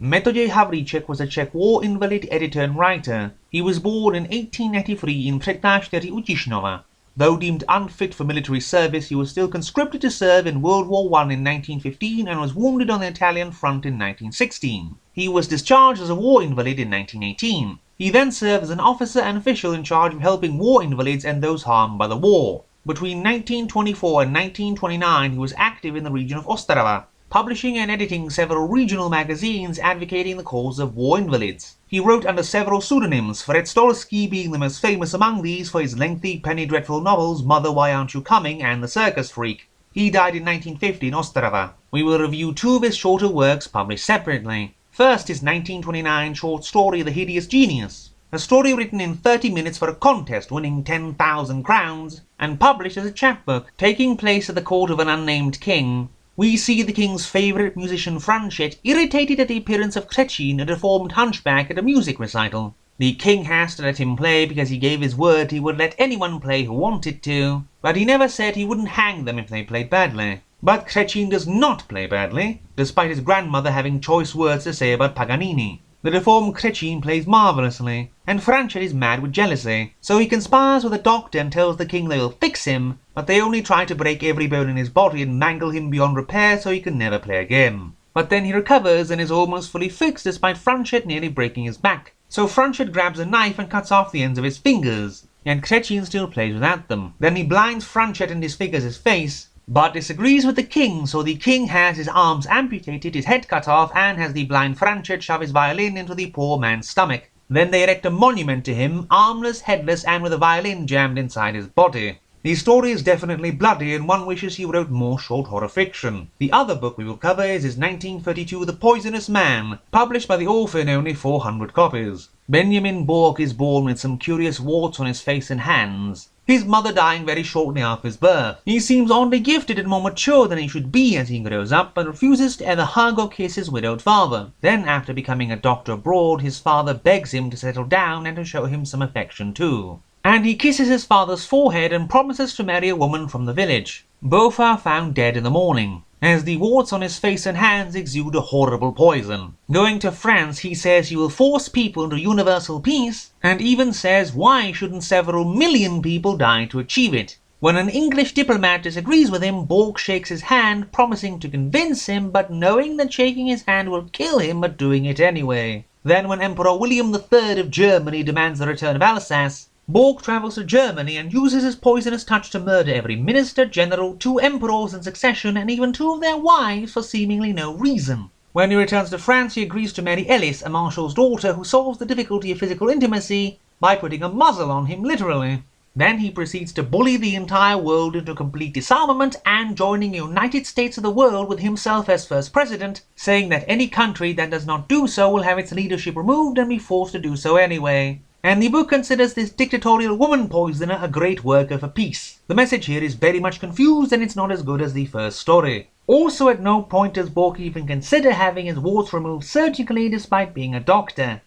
Metoděj Havlíček was a Czech war invalid editor and writer. He was born in 1893 in Překlášteří u Tišnova. Though deemed unfit for military service, he was still conscripted to serve in World War I in 1915 and was wounded on the Italian front in 1916. He was discharged as a war invalid in 1918. He then served as an officer and official in charge of helping war invalids and those harmed by the war. Between 1924 and 1929 he was active in the region of Ostrava, publishing and editing several regional magazines advocating the cause of war invalids. He wrote under several pseudonyms, Fred Stolsky being the most famous among these for his lengthy penny dreadful novels Mother Why Aren't You Coming and The Circus Freak. He died in 1950 in Ostrava. We will review two of his shorter works published separately. First his 1929 short story The Hideous Genius, a story written in 30 minutes for a contest winning 10,000 crowns, and published as a chapbook, taking place at the court of an unnamed king. We see the king's favourite musician Franchet irritated at the appearance of Křečín, a deformed hunchback, at a music recital. The king has to let him play because he gave his word he would let anyone play who wanted to, but he never said he wouldn't hang them if they played badly. But Křečín does not play badly, despite his grandmother having choice words to say about Paganini. The deformed Křečín plays marvellously, and Franchet is mad with jealousy, so he conspires with a doctor and tells the king they will fix him, but they only try to break every bone in his body and mangle him beyond repair so he can never play again. But then he recovers and is almost fully fixed despite Franchet nearly breaking his back, so Franchet grabs a knife and cuts off the ends of his fingers, and Křečín still plays without them. Then he blinds Franchet and disfigures his face, but disagrees with the king, so the king has his arms amputated, his head cut off, and has the blind Franchet shove his violin into the poor man's stomach. Then they erect a monument to him, armless, headless, and with a violin jammed inside his body. The story is definitely bloody, and one wishes he wrote more short horror fiction. The other book we will cover is his 1932 The Poisonous Man, published by the author in only 400 copies. Benjamin Bork is born with some curious warts on his face and hands, his mother dying very shortly after his birth. He seems oddly gifted and more mature than he should be as he grows up, but refuses to ever hug or kiss his widowed father. Then, after becoming a doctor abroad, his father begs him to settle down and to show him some affection too. And he kisses his father's forehead and promises to marry a woman from the village. Both are found dead in the morning, as the warts on his face and hands exude a horrible poison. Going to France, he says he will force people into universal peace, and even says why shouldn't several million people die to achieve it. When an English diplomat disagrees with him, Bork shakes his hand, promising to convince him, but knowing that shaking his hand will kill him, but doing it anyway. Then when Emperor William III of Germany demands the return of Alsace, Bork travels to Germany and uses his poisonous touch to murder every minister, general, 2 emperors in succession, and even 2 of their wives for seemingly no reason. When he returns to France, he agrees to marry Ellis, a marshal's daughter, who solves the difficulty of physical intimacy by putting a muzzle on him, literally. Then he proceeds to bully the entire world into complete disarmament and joining the United States of the world with himself as first president, saying that any country that does not do so will have its leadership removed and be forced to do so anyway. And the book considers this dictatorial woman poisoner a great worker for peace. The message here is very much confused and it's not as good as the first story. Also, at no point does Bork even consider having his warts removed surgically despite being a doctor.